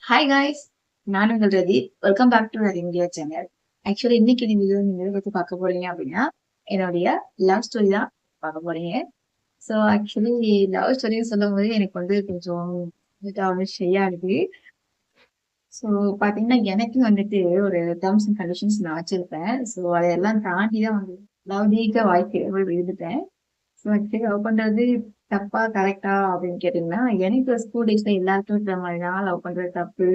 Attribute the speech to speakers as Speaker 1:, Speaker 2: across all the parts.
Speaker 1: Hi guys, நான் உங்கள் ரதி. Welcome back to Rati India channel. Actually இன்னைக்கு இந்த வீடியோ நீங்க எதை பத்தி பார்க்க போறீங்க அப்படின்னா, என்னுடைய லவ் ஸ்டோரி தான் பார்க்க போறீங்க. ஸோ ஆக்சுவலி லவ் ஸ்டோரின்னு சொல்லும் போது எனக்கு வந்து கொஞ்சம் ஷையா இருக்கு. ஸோ பாத்தீங்கன்னா எனக்கும் வந்துட்டு ஒரு டேர்ம்ஸ் அண்ட் கண்டிஷன்ஸ் நான் வச்சிருப்பேன். ஸோ அதையெல்லாம் தாண்டி தான் வந்து லவ் ஜெயிக்க வாய்ப்பு இருந்துட்டேன். ஸோ ஆக்சுவலி லவ் பண்றது தப்பா கரெக்டா அப்படின்னு கேட்டீங்கன்னா, எனக்கு ஸ்கூல் டேஸ்ல எல்லாருக்கும் இருக்கிற மாதிரி தான் லவ் பண்றது தப்பு.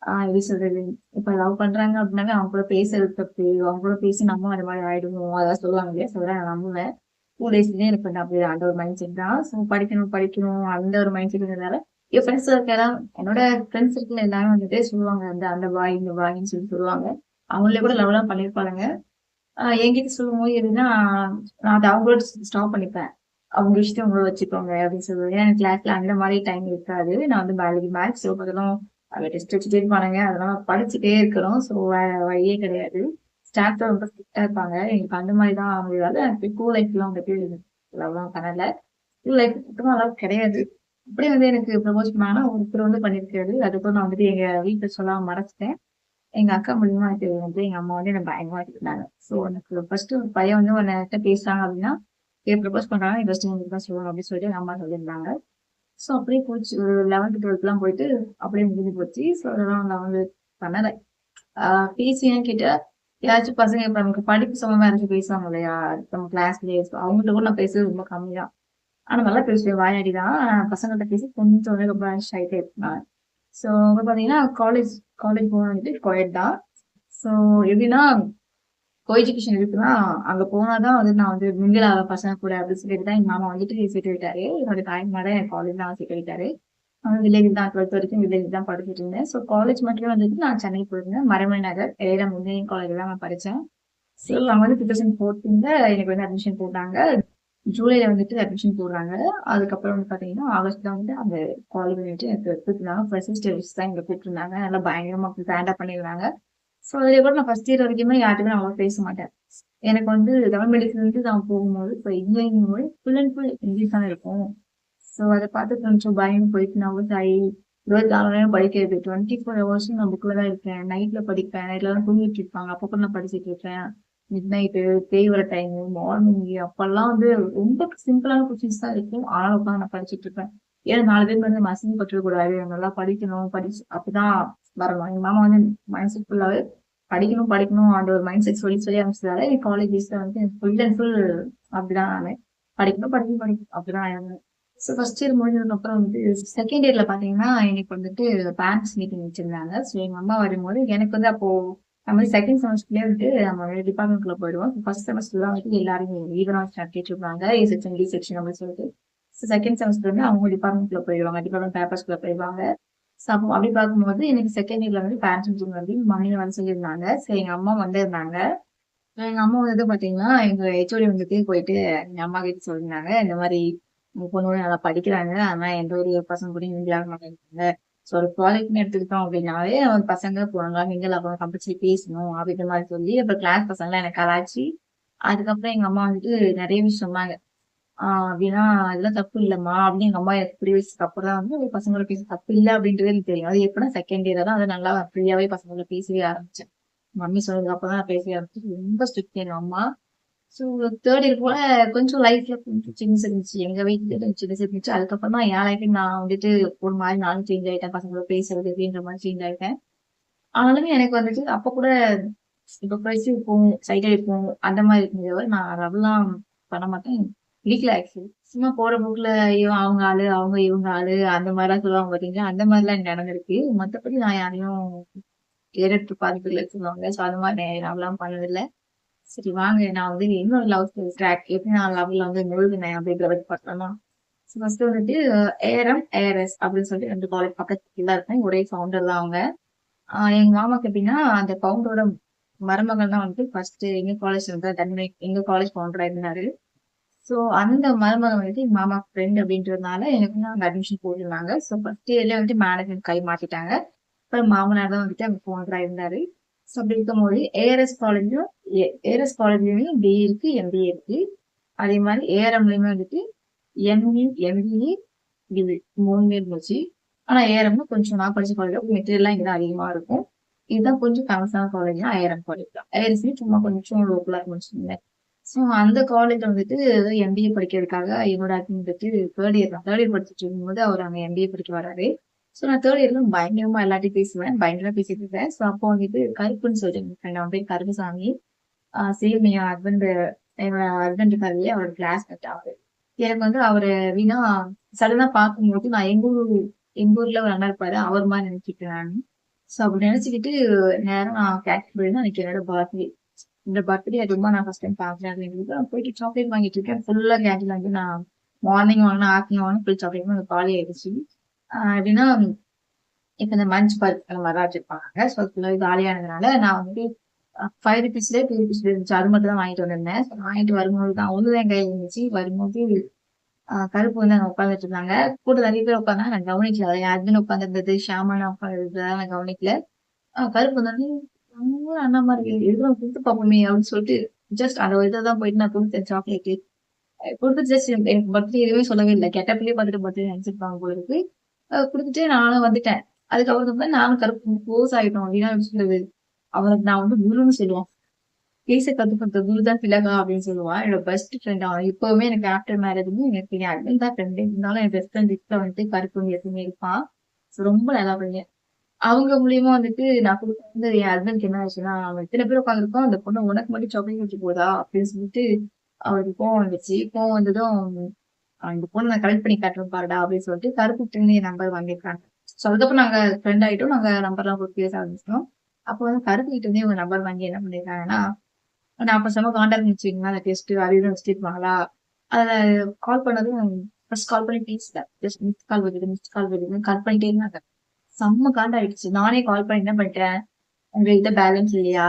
Speaker 1: எப்படி சொல்றது? இப்ப லவ் பண்றாங்க அப்படின்னாவே அவங்க கூட பேசுறது தப்பு. அவங்க கூட பேசி நம்ம அந்த மாதிரி ஆயிடுவோம். அதான் சொல்லுவாங்க இல்லையா? ஸோ நான் நம்புவேன். ஸ்கூல் டேஸ்லயே எனக்கு வந்து அப்படி அந்த ஒரு மைண்ட் செட் தான். ஸோ படிக்கணும் படிக்கணும் அந்த ஒரு மைண்ட் செட் இருந்ததால என் ஃப்ரெண்ட்ஸ் இருக்கலாம், என்னோட ஃப்ரெண்ட்ஸ் இருக்குல்ல எல்லாரும் வந்துட்டு சொல்லுவாங்க அந்த அந்த பாய் இந்த பாயின்னு சொல்லி சொல்லுவாங்க. அவங்களே கூட லவ் எல்லாம் பண்ணிருப்பாங்க. என்கிட்ட சொல்லும்போது எப்படின்னா, நான் அதை அவங்களோட ஸ்டாப் பண்ணிப்பேன். அவங்க இஷ்டம் உங்களோட வச்சுக்கோங்க அப்படின்னு சொல்லுவேன். ஏன்னா எனக்கு கிளாஸ்ல அந்த மாதிரி டைம் இருக்காது. நான் வந்து பயாலஜி மேக்ஸ் பதிலும் டெஸ்ட் வச்சுட்டே இருப்பானுங்க. அதனால படிச்சுட்டே இருக்கிறோம். ஸோ வேற வழியே கிடையாது. ஸ்டாஃப் ரொம்ப ஸ்ட்ரிக்டா இருப்பாங்க. எங்களுக்கு அந்த மாதிரி தான் அமையாது. எனக்கு ஸ்கூல் லைஃப்லாம் வந்துட்டு லவ்லாம் பண்ணல. ஸ்கூல் லைஃப் சுத்தமா லவ் கிடையாது. அப்படியே வந்து எனக்கு ப்ரப்போஸ் பண்ணாங்கன்னா ஒருத்தர் வந்து பண்ணிருக்காரு. அதுக்கப்புறம் நான் வந்துட்டு எங்க வீட்டுல சொல்லாம மறைச்சிட்டேன். எங்க அக்கா மூலியமா இது வந்து எங்க அம்மா வந்து என்ன பயங்கரமா திட்டினாங்க. ஸோ எனக்கு ஃபர்ஸ்ட் ஒரு பையன் வந்து உன்கிட்ட பேசுறாங்க அப்படின்னா, ப்ரப்போஸ் பண்றாங்க நீ ஃபர்ஸ்ட் உங்களுக்கு தான் சொல்லணும் அப்படின்னு சொல்லிட்டு எங்க அம்மா சொல்லியிருந்தாங்க. ஸோ அப்படியே போச்சு. ஒரு 11th 12th போயிட்டு அப்படியே முடிஞ்சு போச்சு. ஸோ அதெல்லாம் நான் வந்து பண்ணல. பேசினேன்னு கேட்டா, யாராச்சும் பசங்க இப்ப நமக்கு படிப்பு சம்பந்தமா யாராச்சும் பேசுவாங்க இல்லையா? நம்ம கிளாஸ்லயே அவங்ககிட்ட கூட நான் பேசுறது ரொம்ப கம்மி தான். ஆனா நல்லா பேசுவேன். வாயாடி தான். பசங்கள்ட்ட பேசி கொஞ்சம் வந்து ரொம்ப ஷை டைப் நான். ஸோ வந்து பாத்தீங்கன்னா காலேஜ் காலேஜ் போன வந்துட்டு கோயட் தான். ஸோ எப்படின்னா கோ எஜுகேஷன் இருக்குன்னா அங்க போனாதான் வந்து நான் வந்து மிங்கிள் ஆக பசங்க கூட அப்படின்னு சொல்லிட்டு தான் எங்க மாமா வந்துட்டு சேர்த்து விட்டாரு. என்னோட தாய்மாட என் காலேஜ் தான் சேர்த்து விட்டாரு. வில்லேஜ் தான் 12th வரைக்கும் வில்லேஜ் தான் படிச்சுட்டு இருந்தேன். ஸோ காலேஜ் மட்டும் வந்துட்டு நான் சென்னை போயிருந்தேன். மறைமலை நகர் ஏலம் இன்ஜினியரிங் காலேஜ் தான் நான் படித்தேன். ஸோ அங்க வந்து 2014 எனக்கு வந்து அட்மிஷன் போட்டாங்க. ஜூலைல வந்துட்டு அட்மிஷன் போடுறாங்க. அதுக்கப்புறம் வந்து பாத்தீங்கன்னா ஆகஸ்ட்ல வந்து அந்த காலேஜ் வந்துட்டு எனக்கு கூப்பிட்டுருந்தாங்க. ஃப்ரெஷர்ஸ் டே தான் எங்களை கூப்பிட்டுருந்தாங்க. நல்லா பயங்கரமா கிராண்டா பண்ணிருந்தாங்க. ஸோ அதுக்கப்புறம் நான் ஃபர்ஸ்ட் இயர் வரைக்குமே யார்ட்டுமே அவ்வளோ பேச மாட்டேன். எனக்கு வந்து தமிழ் மீடியத்துலேருந்து நான் போகும்போது இப்போ இன்ஜினியரிங் போது ஃபுல் அண்ட் ஃபுல் இங்கிலீஷ் தானே இருக்கும். ஸோ அதை பார்த்து கொஞ்சம் பயம் போயிட்டு நான் வந்து 24 நேரம் படிக்கிறது 24 ஹவர்ஸும் நான் புக்கில் தான் இருக்கேன். நைட்ல படிப்பேன். நைட்ல தான் தூங்கிட்டு இருப்பாங்க. அப்பப்போ நான் படிச்சுட்டு இருக்கேன். மிட் நைட்டு தேய்வர டைம் மார்னிங் அப்பெல்லாம் வந்து ரொம்ப சிம்பிளான கொஸ்டின்ஸ் தான் இருக்கும். ஆனாலும் உட்காந்து நான் படிச்சுட்டு இருப்பேன். ஏன்னா 4 பேர் வந்து அசிங்க பற்றக்கூடாது, நல்லா படிக்கணும் படிச்சு அப்படிதான் வரணும். எங்க மாமா வந்து மைண்ட் செட் ஃபுல்லாவே படிக்கணும் படிக்கணும் அந்த ஒரு மைண்ட் செட் சொல்லி சொல்லி அமைச்சதால என் காலேஜஸ்ல வந்து ஃபுல் அண்ட் ஃபுல் அப்படிதான் நானு படிக்கணும் படிக்கணும் படிக்கணும் அப்படிதான் இருந்தேன். ஸோ ஃபர்ஸ்ட் இயர் முடிஞ்சதுக்கு அப்புறம் வந்து செகண்ட் இயர்ல பாத்தீங்கன்னா எனக்கு வந்துட்டு பேரண்ட்ஸ் மீட்டிங் வச்சிருந்தாங்க. ஸோ எங்க அம்மா வரும்போது எனக்கு வந்து அப்போ நம்ம வந்து செகண்ட் செமஸ்டர்லயே வந்துட்டு நம்ம டிபார்ட்மெண்ட்குள்ள போயிடுவோம். ஃபர்ஸ்ட் செமஸ்டர் தான் வந்துட்டு எல்லாரும் ஈவனா ஸ்டார்ட் இருப்பாங்க. ஏ செக்ஷன் டி செக்ஷன் அப்படின்னு சொல்லிட்டு. செகண்ட் செமஸ்டர் வந்து அவங்க டிபார்ட்மெண்ட்குள்ள போயிடுவாங்க. டிபார்ட்மெண்ட் பேப்பர்ஸ்குள்ள போயிடுவாங்க. ஸோ அப்போ அப்படி பார்க்கும்போது எனக்கு செகண்ட் இயர்ல வந்து பேரண்ட்ஸ் மீட்டிங் வந்து மம்மியை வந்து சொல்லியிருந்தாங்க. சரி எங்க அம்மா வந்திருந்தாங்க. எங்க அம்மா வந்து பாத்தீங்கன்னா எங்க ஹெச்ஓடி வந்துட்டு போயிட்டு எங்க அம்மா கிட்ட சொல்லியிருந்தாங்க. இந்த மாதிரி உங்க பொண்ணு வந்து நல்லா படிக்கிறாங்க. ஆனா எந்த ஒரு பசங்க கூட மிங்கிள் ஆக மாட்டேங்கிறாங்க. ஸோ ஒரு ப்ராஜெக்ட்னு எடுத்துக்கிட்டோம் அப்படின்னாலே அவங்க பசங்க போனாங்க மிங்கிள் ஆகணும் கம்பல்சரி பேசணும் அப்படின்ற மாதிரி சொல்லி அப்புறம் கிளாஸ் பசங்களாம் எனக்கு கலாய்ச்சி அதுக்கப்புறம் எங்க அம்மா வந்துட்டு நிறைய விஷயம் சொன்னாங்க. அப்படின்னா அதெல்லாம் தப்பு இல்லம்மா அப்படின்னு எங்க அம்மா எனக்கு புரிய வச்சதுக்கு அப்புறம் தான் வந்து பசங்களோட பேச தப்பு இல்லை அப்படின்றது எனக்கு தெரியும். அது எப்படின்னா செகண்ட் இயர் தான் அதை நல்லா ஃப்ரீயாவே பசங்களோட பேசவே ஆரம்பிச்சேன். மம்மி சொன்னதுக்கு அப்பதான் நான் பேசவே ஆரம்பிச்சு. ரொம்ப ஸ்ட்ரிக்ட் எங்க அம்மா. ஸோ தேர்ட் இயர் போல கொஞ்சம் லைஃப்ல கொஞ்சம் சேஞ்சஸ் இருந்துச்சு. எங்க வீட்டுல சேஞ்சஸ் இருந்துச்சு. அதுக்கப்புறம் தான் என் லைஃப்ல நான் வந்துட்டு ஒரு மாதிரி நானும் சேஞ்ச் ஆயிட்டேன். பசங்களோட பேசுறது அப்படின்ற மாதிரி சேஞ்ச் ஆயிட்டேன். ஆனாலுமே எனக்கு வந்துட்டு அப்ப கூட இப்ப பேசி இருப்போம் சைட் அடிப்போம் அந்த மாதிரி இருந்தது. நான் லவ்லாம் பண்ண மாட்டேன். பிடிக்கல ஆக்சுவலி. சும்மா போற போக்குல இவன் அவங்க ஆளு அவங்க இவங்க ஆளு அந்த மாதிரிலாம் சொல்லுவாங்க பாத்தீங்களா, அந்த மாதிரிலாம் எனக்கு நடந்திருக்கு. மத்தபடி நான் யாரையும் ஏறெடுத்து பாதிப்புல சொல்லுவாங்க. ஸோ அது மாதிரி லவ்லாம் பண்ணதில்ல. சரி வாங்க நான் வந்து இன்னொரு லவ் ஸ்டோரி ட்ராக் எப்படி நான் லவ்ல வந்து முழுகினேன் அப்படின்ற பத்தி பார்த்தோம்னா, ஃபர்ஸ்ட் வந்துட்டு ஏஆர்எம் ஏஆர்எஸ் அப்படின்னு சொல்லிட்டு 2 காலேஜ் பக்கத்துல தான் இருப்பேன். ஒரே ஃபவுண்டர் தான் அவங்க. எங்க மாமாக்கு எப்படின்னா அந்த ஃபவுண்டரோட மருமகன் தான் வந்து ஃபர்ஸ்ட் எங்க காலேஜ் வந்து தன்மை எங்க காலேஜ் ஃபவுண்டரா இருந்தாரு. ஸோ அந்த மருமகன் வந்துட்டு எங்க மாமா ஃப்ரெண்ட் அப்படின்றதுனால எனக்கு வந்து அங்க அட்மிஷன் போட்டிருந்தாங்க. ஸோ ஃபர்ஸ்ட் இயர்ல வந்துட்டு மேனேஜ்மெண்ட் கை மாத்திட்டாங்க. அப்புறம் மாமனார் தான் வந்துட்டு அங்க ஃபவுண்டரா இருந்தாரு. ஸோ அப்படி இருக்கும்போது ஏஆர்எஸ் காலேஜ்லயும் பிஏ இருக்கு எம்பிஏ இருக்கு. அதே மாதிரி ஏஆர்எம்லயுமே வந்துட்டு எம்இ எம்பிஏ இது 3 இருந்துச்சு. ஆனா ஏஆர்எம்ல கொஞ்சம் நான் படிச்ச காலேஜ்ல மெட்டீரியல்லாம் இங்க தான் அதிகமா இருக்கும். இதுதான் கொஞ்சம் ஃபேமஸான காலேஜ்னா ஏஆர்எம் காலேஜ் தான். ஏஆர்எஸ்ஸி சும்மா கொஞ்சம் லோக்கலா முடிச்சிருந்தேன். ஸோ அந்த காலேஜ்ல வந்துட்டு எம்பிஏ படிக்கிறதுக்காக என்னோட அட்மின் வந்துட்டு தேர்ட் இயர் தான். தேர்ட் இயர் படிச்சுட்டு இருக்கும்போது அவர் அங்க எம்பிஏ படிக்க வராரு. ஸோ நான் தேர்ட் இயர்ல பயங்கரமா எல்லார்ட்டையும் பேசுவேன். பயங்கரமா பேசிட்டு இருந்தேன். ஸோ அப்போ வந்துட்டு கருப்புன்னு சொல்லிட்டு எங்க ஃப்ரெண்ட் அவன் பேர் கருப்புசாமி. சேம் என் ஹஸ்பண்ட் என்னோட ஹஸ்பண்டுக்காகவே அவரோட கிளாஸ்மேட் அவரு. எனக்கு வந்து அவரு எப்படின்னா சடனா பார்க்கும்போது நான் எங்க ஊர்ல ஒரு அண்ணா இருப்பாரு. அவர் மாதிரி நினைச்சுக்கிட்டேன் நானு. ஸோ அப்படி நினைச்சுக்கிட்டு நேரா நான் கேன்டீன் போயிருந்தேன். அன்னைக்கு என்னோட பர்த்டே. இந்த பர்த்டே அதுவுமா நான் ஃபர்ஸ்ட் டைம் பார்க்குறேன் அப்படிங்கிறது நான் போயிட்டு சாக்லேட் வாங்கிட்டு இருக்கேன். ஃபுல்லா கேன்டீன்ல வந்து நான் மார்னிங் வாங்கினா ஆஃப்டர்நூன் வாங்கினா ஃபுல் சாக்லேட் வந்து காலி ஆயிடுச்சு. எப்படின்னா இப்ப இந்த மஞ்ச் பல்ப் அந்த மாதிரிலாம் வச்சிருப்பாங்க. ஸோ அது ஃபுல்லாவே காலியானதுனால நான் வந்து ₹5 ₹2 இருந்துச்சு. அது மட்டும் தான் வாங்கிட்டு வந்திருந்தேன். ஸோ வாங்கிட்டு வரும்போது தான் ஒண்ணுதான் என் கையில இருந்துச்சு. வரும்போது கருப்பு வந்து அங்க உட்காந்துட்டு இருந்தாங்க. கூட நிறைய பேர் உட்காந்தாங்க. நான் கவனிக்கல. என் ஹஸ்பண்ட் உட்காந்துருந்தது, ஷியாமளா உட்காந்துருந்தது நான் கவனிக்கல. கருப்பு வந்து அண்ணா மாதிரி எதுவும் குடுத்து பார்ப்போமே அப்படின்னு சொல்லிட்டு ஜஸ்ட் அந்த ஒரு இதான் போயிட்டு நான் குடுத்தேன் சாக்லேட். குடுத்துட்டு ஜஸ்ட் எனக்கு பர்த்டே எதுவுமே சொல்லவே இல்லை. கெட்டப்லயே பார்த்துட்டு பர்த்டே நினைச்சிருப்பாங்க போல இருக்கு. குடுத்துட்டு நானும் வந்துட்டேன். அதுக்கப்புறம் தான் நானும் கருப்பு க்ளோஸ் ஆயிட்டோம். அப்படின்னா எப்படி சொல்றது? அவனுக்கு நான் வந்து குருன்னு சொல்லுவேன். பேச கத்து கொடுத்த குரு தான் திலகா அப்படின்னு சொல்லுவான். என்னோட பெஸ்ட் ஃப்ரெண்ட் அவன். இப்பவுமே எனக்கு ஆஃப்டர் மேரேஜுமே எனக்கு என் ஹஸ்பண்ட் தான் ஃப்ரெண்டு. இருந்தாலும் என் பெஸ்ட் ஃப்ரெண்ட் லிஸ்ட்ல வந்துட்டு கருப்பு வந்து எப்பவுமே இருப்பான். ஸோ ரொம்ப நல்லா பையன். அவங்க மூலியமா வந்துட்டு நான் வந்து என் ஹஸ்பண்ட்க்கு என்ன ஆச்சுன்னா, அவன் இத்தனை பேர் உட்காந்துருக்கோம். அந்த பொண்ணு உனக்கு மட்டும் சாக்லேட் வச்சு போதா அப்படின்னு சொல்லிட்டு அவருக்கு கோவம் வந்துச்சு. கோவம் வந்ததும் இந்த பொண்ணு நான் கலெக்ட் பண்ணி காட்டுறேன் பாருடா அப்படின்னு சொல்லிட்டு கருப்புட்டு இருந்து என் நம்பர் வாங்கியிருக்காங்க. ஸோ அதுக்கப்புறம் நாங்க ஃப்ரெண்ட் ஆயிட்டோம். நாங்க நம்பர்லாம் போட்டு பேச ஆரம்பிச்சிட்டோம். அப்போ வந்து கருப்பு கிட்ட இருந்தே உங்க நம்பர் வாங்கி என்ன பண்ணிருக்காங்கன்னா, நான் அப்ப செம காண்டாக்ட் வச்சுக்கீங்களா அந்த டெஸ்ட் அது இதுன்னு வச்சுருப்பாங்களா? அதுல கால் பண்ணதும் ஃபர்ஸ்ட் கால் பண்ணி பேசல. ஜஸ்ட் மிஸ்ட் கால் வருது, மிஸ்ட் கால் வருதுன்னு கட் பண்ணிட்டே இருந்தாங்க. செம்ம காண்டாயிடுச்சு. நானே கால் பண்ணி என்ன பண்ணிட்டேன், உங்ககிட்ட பேலன்ஸ் இல்லையா?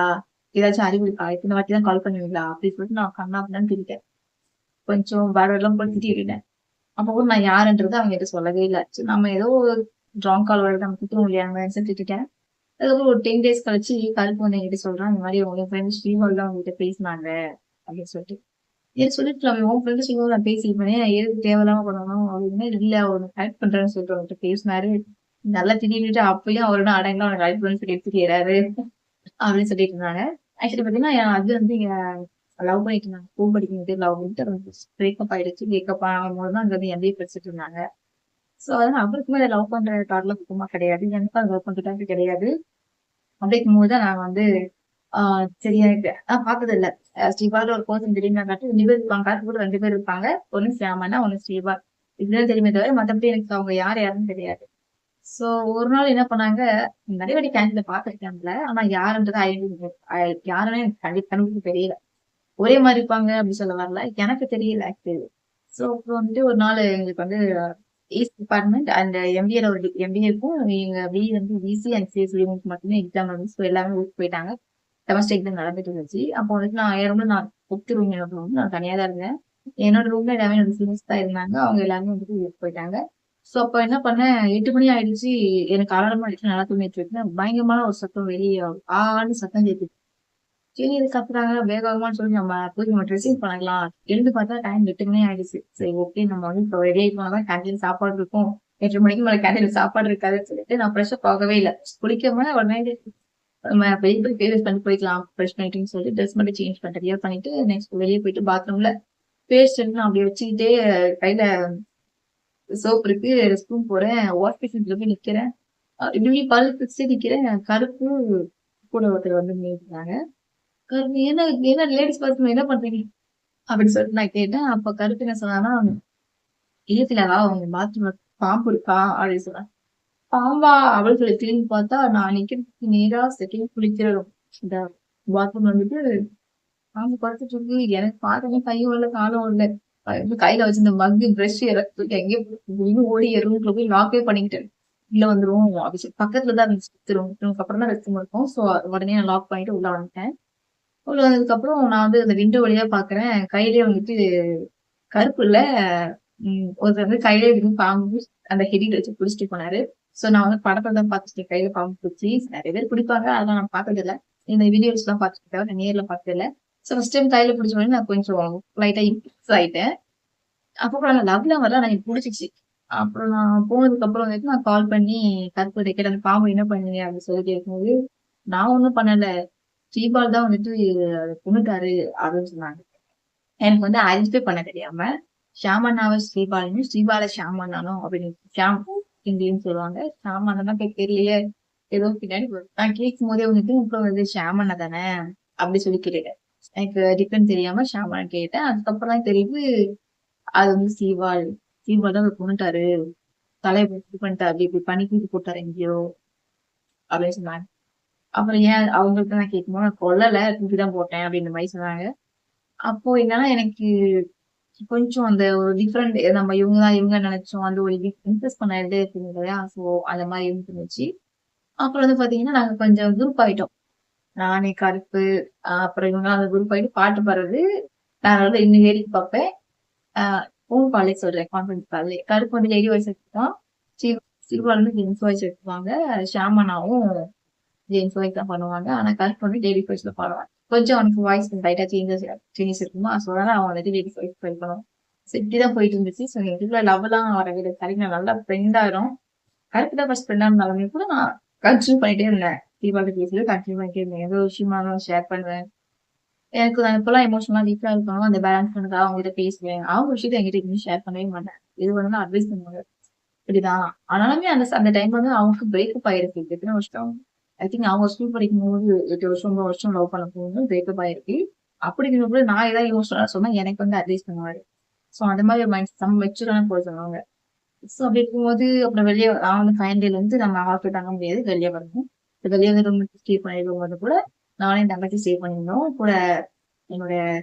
Speaker 1: ஏதாச்சும் அறிவு இருக்கா? இத்தனை வாட்டி தான் கால் பண்ணுவீங்களா? அப்படின்னு சொல்லிட்டு நான் கண்ணா பின்னான்னு திட்டிட்டேன். கொஞ்சம் வேறெல்லாம் போய் திட்டிட்டேன். அப்போ கூட நான் யாருன்றது அவங்க கிட்ட சொல்லவே இல்ல. சரி நம்ம ஏதோ ஒரு ராங் கால் வருது நம்ம திட்டுவோம் இல்லையா? அந்த மாதிரி திட்டிட்டேன். அதுக்கப்புறம் ஒரு 10 டேஸ் கழிச்சு கருப்பு வந்து என்கிட்ட சொல்றான், இந்த மாதிரி உங்க ஃப்ரெண்ட் ஸ்ரீவல் தான் உங்ககிட்ட பேசினாங்க அப்படின்னு சொல்லிட்டு. ஏன் சொல்லிருக்கலாமே உன் ஃப்ரெண்டு ஸ்ரீவல் நான் பேசியிருப்பேனே எதுக்கு தேவையில்லாம பண்ணணும் அப்படின்னு இல்ல அவனை கரெக்ட் பண்றேன்னு சொல்லிட்டு அவன்கிட்ட பேசினாரு. நல்லா திட்டிட்டு அப்பயும் அவரோட அடங்கலாம் அவனை கரெக்ட் பண்ணி சொல்லி எடுத்துக்கிறாரு அப்படின்னு சொல்லிட்டு இருந்தாங்க. ஆக்சுவலி பாத்தீங்கன்னா என் அது வந்து இங்க லவ் பண்ணிட்டு இருந்தாங்க. ஸ்கூல் படிக்கும்போது லவ் பண்ணிட்டு பிரேக்கப் ஆயிடுச்சு. பிரேக்கப் ஆகும்போது தான் அங்க வந்து எம்பிஏ படிச்சுட்டு இருந்தாங்க. சோ அதனால அவருக்குமே லவ் பண்ற தாட்லாம் சுத்தமா கிடையாது. எனக்கும் அது லவ் பண்ற தாட் கிடையாது. அப்படிங்கும்போது தான் நான் வந்து சரி எனக்கு நான் பார்த்தது இல்ல. ஸ்ரீபால ஒரு பர்சன் திடீர்னு நான் காட்டு 2 பேர் இருப்பாங்க. காட்டு கூட 2 பேர் இருப்பாங்க. ஒண்ணு சியாமளா, ஒண்ணு ஸ்ரீபா. இதுதான் தெரியுமே தவிர மத்தபடி எனக்கு அவங்க யார் யாருன்னு தெரியாது. சோ ஒரு நாள் என்ன பண்ணாங்க, நிறைய வாட்டி கேன்டீன்ல பார்த்துருக்கேன்ல. ஆனா யாருன்றது யாருன்னு எனக்கு கண்டிப்பா தெரியல. ஒரே மாரி இருப்பாங்க அப்படி சொல்ல வரல. எனக்கு தெரியல ஆக்சுவலி. சோ அப்புறம் வந்துட்டு ஒரு நாள் எங்களுக்கு வந்து ஈஸ்ட் டிபார்ட்மெண்ட் அண்ட் எம்பிஏல ஒரு எம்பிஏக்கும் எங்க வந்து பிசி அண்ட் சிஎஸ் யூனிட் மட்டுமே எக்ஸாம் வந்து ஸோ எல்லாமே ஊருக்கு போயிட்டாங்க. செமஸ்டர் எக்ஸாம் நடந்துட்டு இருந்துச்சு. அப்போ வந்துட்டு நான் என் ரூம்ல நான் ஒத்து ரூம் என்னோட ரூம் நான் தனியா தான் இருந்தேன். என்னோட ரூம்ல எல்லாமே என்னோட சீனியர்ஸ் தான் இருந்தாங்க. அவங்க எல்லாருமே வந்துட்டு ஊருக்கு போயிட்டாங்க. சோ அப்ப என்ன பண்ணேன் 8 மணி ஆயிடுச்சு. எனக்கு அலாரம் அடிச்சு நல்லா தூங்கிட்டு இருக்கேன். பயங்கரமான ஒரு சத்தம் வெளியே ஆன்னு சத்தம் கேட்டுச்சு. சரி இது கத்துறாங்க வேக வேகமான்னு சொல்லி நம்ம போய் நம்ம ட்ரெஸ்ஸிங் பண்ணலாம். எழுந்து பார்த்தா டைம் 8 மணி ஆயிடுச்சு. சரி ஓகே நம்ம வந்து இப்போ ரெடி ஆகி போனாதான் கேண்டீன் சாப்பாடு இருக்கும். 8 மணிக்கு மேல கேண்டீன்ல சாப்பாடு இருக்காதுன்னு சொல்லிட்டு நான் ஃப்ரெஷ்ஷப் ஆகவே இல்லை. குளிக்காம உடனே நம்ம வெளியே போய் ஃபேஸ் பண்ணி போய்க்கலாம் ஃப்ரெஷ் பண்ணிட்டுன்னு சொல்லி ட்ரெஸ் மட்டும் சேஞ்ச் பண்ணிட்டு ரியா பண்ணிட்டு நெக்ஸ்ட் வெளியே போயிட்டு பாத்ரூம்ல பேஸ்ட் நான் அப்படியே வச்சுக்கிட்டே கையில சோப் இருக்கு ஸ்பூன் போறேன் வாஷ் பேசின்ல போய் நிக்கிறேன். இப்படி பல் பிடிச்சு நிக்கிறேன். கருப்பு கூட ஒருத்தர் வந்து நின்னுட்டாங்க. கருப்பு என்ன என்ன லேடிஸ் பாத்ரூம் என்ன பண்றீங்க அப்படின்னு சொல்லிட்டு நான் கேட்டேன். அப்ப கருப்பு என்ன சொன்னான்னா, இல்ல உங்க பாத்ரூம்ல பாம்பு இருக்கா அப்படின்னு சொன்னாங்க. பாம்பா அப்படின்னு சொல்லி திரும்பி பார்த்தா நான் நிக்கிறதுக்கு நேரா செகண்ட் குளிக்கிற இந்த பாத்ரூம் வந்துட்டு பாம்பு படுத்துட்டு இருக்கு. எனக்கு பார்த்தோன்னே கையும் இல்ல காலும் இல்ல. கையில வச்சிருந்த மக்கு பிரஷ் எல்லாத்தையும் எங்கேயோ இன்னும் ஓடி ரூம்குள்ள போய் லாக்கே பண்ணிக்கிட்டேன். உள்ள வந்துரும் அப்படி சொல்லி பக்கத்துல தான் இருந்துச்சு ரூம். ரூமுக்கு அப்புறம் தான் ரெஸ்ட் ரூம் இருக்கும். ஸோ உடனே நான் லாக் பண்ணிட்டு உள்ள வந்துட்டேன். உள்ள வந்ததுக்கப்புறம் நான் வந்து அந்த விண்டோ வழியா பாக்குறேன். கையிலேயே வந்துட்டு கருப்பு இல்ல ஒருத்தர் வந்து கையிலே இருந்து பாம்பு அந்த ஹெடில வச்சு பிடிச்சிட்டு போனாரு. சோ நான் வந்து படத்துல தான் பார்த்துருக்கேன். கையில பாம்பு பிடிச்சி நிறைய பேர் பிடிப்பாங்க. அதெல்லாம் நான் பார்த்தது இல்ல. இந்த வீடியோஸ் எல்லாம் பார்த்துட்டு தவிர நான் நேர்ல பார்த்தது இல்ல. சோ ஃபர்ஸ்ட் டைம் கையில பிடிச்ச உடனே நான் கொஞ்சம் லைட்டா இம்ப்ரெஸ் ஆயிட்டேன். அப்போ கூட நான் லவ்ல வரல நான் எனக்கு பிடிச்சிச்சு. அப்புறம் நான் போனதுக்கப்புறம் வந்துட்டு நான் கால் பண்ணி கருப்புகிட்ட கேட்டேன், "அந்த பாம்பு என்ன பண்ணீங்க?" அப்படின்னு சொல்லி கேட்கும்போது, "நான் ஒண்ணும் பண்ணல. ஸ்ரீபால் தான் வந்துட்டு அத கொன்னுட்டாரு" அப்படின்னு சொன்னாங்க. எனக்கு வந்து ஐடென்டிஃபை பண்ண தெரியாம, ஷியாமண்ணாவ ஸ்ரீபால்ன்னு, ஸ்ரீபால ஷியாமண்ணனும் அப்படின்னு ஷியாம் ஹிந்தின்னு சொல்லுவாங்க. ஷியாமண்ணனா போய் தெரியலையே. ஏதோ பின்னாடி நான் கேட்கும்போதே வந்துட்டு, "அப்புறம் வந்து ஷியாமண்ணா தானே?" அப்படி சொல்லி கேட்டுட்டேன். எனக்கு டிஃபரெண்ட் தெரியாம ஷியாமண்ணா கேட்டேன். அதுக்கப்புறம் தான் தெரியுது, அது வந்து ஸ்ரீபால். ஸ்ரீபால் தான் அத கொன்னுட்டாரு. தலைய இது பண்ணிட்டாரு. இப்படி பண்ணி தூக்கி போட்டாரு எங்கேயோ அப்படின்னு சொன்னாங்க. அப்புறம் ஏன் அவங்கள்ட்ட நான் கேட்கும்போது, "நான் கொல்லல. தூக்கி தான் போட்டேன்" அப்படின்ற மாரி சொன்னாங்க. அப்போ என்னன்னா எனக்கு கொஞ்சம் அந்த ஒரு டிஃபரெண்ட் நம்ம இவங்க தான் இவங்க நினைச்சோம். அந்த ஒரு இம்ப்ரெஸ் பண்ண இது இருக்குங்க இல்லையா? ஸோ அந்த மாரி இருந்துச்சு. அப்புறம் வந்து பார்த்தீங்கன்னா, நாங்க கொஞ்சம் குரூப் ஆயிட்டோம். நானு, கருப்பு அப்புறம் இவங்கலாம் அந்த குரூப் ஆயிட்டு பாட்டு பாடுறது. நான் வந்து இன்னும் வேடிக்கை பார்ப்பேன். அ ஓன் காலேஜ் சொல்றேன். கான்ஃபரன்ஸ் கால்லே. கருப்பு வந்து லேடி வாய்ஸ் எடுத்துப்பான். சி சில்வா வந்து ஜென்ஸ் வாய்ஸ் எடுத்துப்பாங்க. ஷியாமண்ணாவும் ஜென்ஸ் வாய்ஸ் தான் பண்ணுவாங்க. ஆனா கருப்பு வந்து லேடி வாய்ஸ்ல பாடுவான். கொஞ்சம் அவனுக்கு வாய்ஸ் லைட்டா சேஞ்சஸ் இருக்குமா, ஸோ அதனால அவன் வந்துட்டு லேடிஸ் வாய்ஸ் ட்ரை பண்ணுவான். ஸோ இப்படிதான் போயிட்டு இருந்துச்சு. ஸோ எங்களுக்குள்ள லவ்லாம் வரவே இல்ல. சரி நான் நல்லா ஃப்ரெண்ட் ஆயிரும். கருப்பு தான் ஃபர்ஸ்ட் ஃப்ரெண்டா இருந்தாலுமே கூட நான் கன்டினியூ பண்ணிட்டே இருந்தேன். தீபாவளி பேசுறது கன்டினியூ பண்ணிட்டே இருந்தேன். எந்த ஒரு விஷயமா இருந்தாலும் ஷேர் பண்ணுவேன். எனக்கு நான் எப்பலாம் எமோஷனலா வீக்கா இருக்கனோ, அந்த பேலன்ஸ் பண்ணதுக்காக அவங்க கிட்ட பேசுவேன். அவங்க விஷயத்த என்கிட்ட எதுவுமே ஷேர் பண்ணவே மாட்டேன். எது வேணாலும் அட்வைஸ் பண்ணுவாங்க. இப்படிதான். ஆனாலுமே அந்த டைம்ல வந்து அவங்களுக்கு பிரேக்கப் ஆயிருக்கு. எத்தன வருஷம்? ஐ திங்க் அவங்க ஸ்கூல் படிக்கும்போது 8 வருஷம், 9 வருஷம் லவ் பண்ண போது பிரேக்கப் ஆயிருக்கு. அப்படி இருக்கும்போது நான் ஏதாவது எமோஷனலா சொன்னா எனக்கு வந்து அட்வைஸ் பண்ணுவாரு. ஸோ அந்த மாதிரி ஒரு மைண்ட் செம் மெச்சூரான பர்சன் அவங்க. ஸோ அப்படி இருக்கும்போது அப்புறம் வெளிய நான் வந்து ஃபைனல் இயர்ல இருந்து நம்ம ஹாஸ்டல் தங்க முடியாது. வெளிய வரணும். வெளிய வந்து ரூம் ஸ்டே பண்ணிருக்கும்போது கூட நானும் என் தங்கச்சி ஸ்டே பண்ணியிருந்தோம். கூட என்னோட